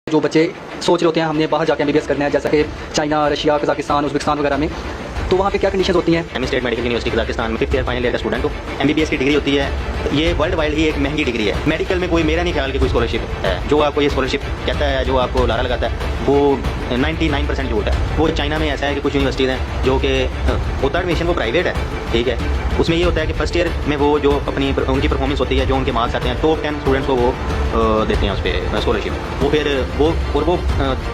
जो बच्चे सोच रहे होते हैं हमने बाहर जाके एमबीबीएस करना है, जैसा कि चाइना, रशिया, कजाकिस्तान, उज़्बेकिस्तान वगैरह में, तो वहाँ पे क्या कंडीशंस होती हैं? एमी स्टेट मेडिकल यूनिवर्सिटी कजाकिस्तान में 5th ईयर फाइनल ईयर का स्टूडेंट हूँ। एमबीबीएस की डिग्री होती है, ये वर्ल्ड वाइड ही एक महंगी डिग्री है। मेडिकल में कोई मेरा नहीं ख्याल कि कोई स्कॉलरशिप है। जो आपको ये स्कॉलरशिप कहता है, जो आपको लारा लगाता है, वो 99% झूठ है। वो चाइना में ऐसा है कि कुछ यूनिवर्सिटीज़ हैं जो कि होता एडमिशन वो प्राइवेट है, ठीक है। उसमें ये होता है कि फर्स्ट ईयर में वो जो अपनी उनकी परफॉर्मेंस होती है, जो उनके मार्क्स आते हैं, टॉप 10 स्टूडेंट्स को वो देते हैं उस पर स्कॉलरशिप। वो फिर वो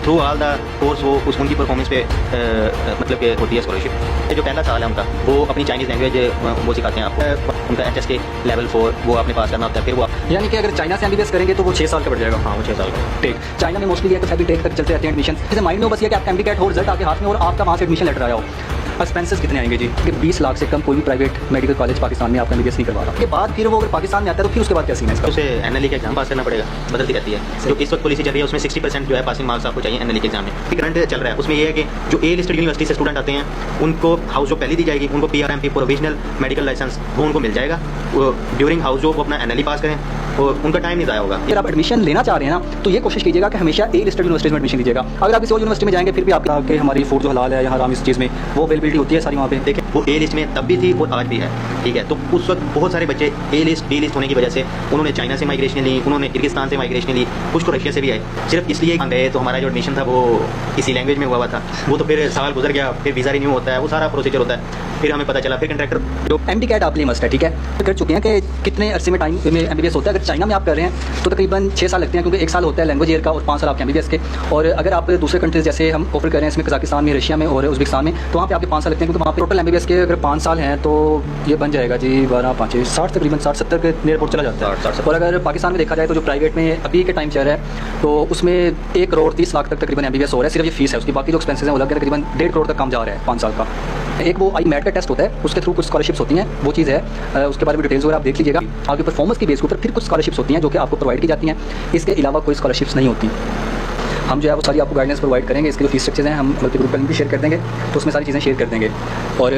थ्रू ऑल द कोर्स वो उनकी परफॉर्मेंस पे मतलब कि होती है स्कॉलरशिप। जो पहला साल है उनका, वो अपनी चाइनीज़ लैंग्वेज वो सिखाते हैं आपको। उनका HSK लेवल 4 वो आपने पास करना होता है। फिर वो यानी कि अगर चाइना से एमबीबीएस करेंगे तो वो 6 साल का बढ़ जाएगा। हाँ, वो 6 साल का। ठीक, चाइना में मोस्टली ये तो फैब्रिक टेक तक चलते रहते हैं एडमिशन। जैसे माइंड में बस ये कि आपका एमबी कैट हो, रिजल्ट आपके हाथ में और आपका वहाँ से एडमिशन लेटर आया हो। एक्सपेंसेस कितने आएंगे जी? कि 20 लाख से कम कोई भी प्राइवेट मेडिकल कॉलेज पाकिस्तान में आपका एमबीबीएस नहीं करवा रहा। उसके बाद फिर वो अगर पाकिस्तान में आता है तो फिर उसके बाद क्या सीन है इसका? उसे NLE का एग्जाम पास करना पड़ेगा, बदलती रहती है। जो इस वक्त पॉलिसी चल रही है उसमें 60% जो है पासिंग मार्क्स आपको चाहिए NLE के एग्जाम में। करंट चल रहा है उसमें ये है कि जो A लिस्टेड यूनिवर्सिटी से स्टूडेंट आते हैं उनको हाउस जॉब पहले दी जाएगी, उनको PRMP प्रोविजनल मेडिकल लाइसेंस वो उनको मिल जाएगा। ड्यूरिंग हाउस जॉब वो अपना NLE पास करें और उनका टाइम नहीं ज़ाया होगा। अगर आप एडमिशन लेना चाह रहे हैं ना, तो ये कोशिश कीजिएगा कि हमेशा A लिस्टेड यूनिवर्सिटीज में एडमिशन लीजिएगा। अगर आप किसी और यूनिवर्सिटी में जाएंगे फिर भी आपके हमारी फूड जो हलाल है यहाँ राम इस चीज़ में वो अवेलेबिलिटी होती है सारी वहाँ पे। देखिए, वो A लिस्ट में तब भी थी और आज भी है, ठीक है। तो उस वक्त बहुत सारे बच्चे A लिस्ट B लिस्ट होने की वजह से उन्होंने चाइना से माइग्रेशन ली, उन्होंने किर्गिस्तान से माइग्रेशन ली, कुछ को रशिया से भी आए। सिर्फ इसलिए गए तो हमारा जो एडमिशन था वो इसी लैंग्वेज में हुआ था। वो तो फिर साल गुजर गया, फिर वीज़ा रिन्यू होता है, वो सारा प्रोसीजर होता है। फिर हमें पता चला, फिर कंट्रैक्टर जो MD कैट आप लिए मस्ट है, ठीक है। तो कर चुके हैं कि कितने अरसे में टाइम में एमबीबीएस होता है। अगर चाइना में आप कर रहे हैं तो तकरीबन 6 साल लगते हैं, क्योंकि 1 साल होता है लैंग्वेज ईयर का और 5 साल आपके एमबीबीएस के। और अगर आप दूसरे कंट्रीज जैसे हम ऑफर कर रहे हैं इसमें कजाकिस्तान में, रशिया में और उज़्बेकिस्तान में, तो वहाँ पे आपके 5 साल लगते हैं, क्योंकि वहाँ पे टोटल एमबीबीएस के अगर 5 साल हैं तो ये बन जाएगा जी 12 5 60 तकरीबन 60-70 के नियर अबाउट चला जाता है। और अगर पाकिस्तान में देखा जाए तो जो प्राइवेट में अभी के टाइम चल रहा है तो उसमें 1 करोड़ 30 लाख तक तकरीबन एमबीबीएस हो रहा है। सिर्फ ये फीस है, उसकी बाकी जो एक्सपेंसेस हैं वो लग के तकरीबन 1.5 करोड़ तक कम जा रहा है 5 साल का। एक वो IMAT का टेस्ट होता है, उसके थ्रू कुछ स्कॉलरशिप्स होती हैं, वो चीज़ है। उसके बारे में डिटेल्स वगैरह आप देख लीजिएगा। आपकी परफॉर्मेंस की बेस के ऊपर फिर कुछ स्कॉलरशिप्स होती हैं जो कि आपको प्रोवाइड की जाती हैं। इसके अलावा कोई स्कॉलरशिप्स नहीं होती। हम जो है वो सारी आपको गाइडेंस प्रोवाइड करेंगे। इसके जो फीस स्ट्रक्चर्स हैं हम मल्टी ग्रुप लिंक भी शेयर कर देंगे, तो उसमें सारी चीज़ें शेयर कर देंगे। और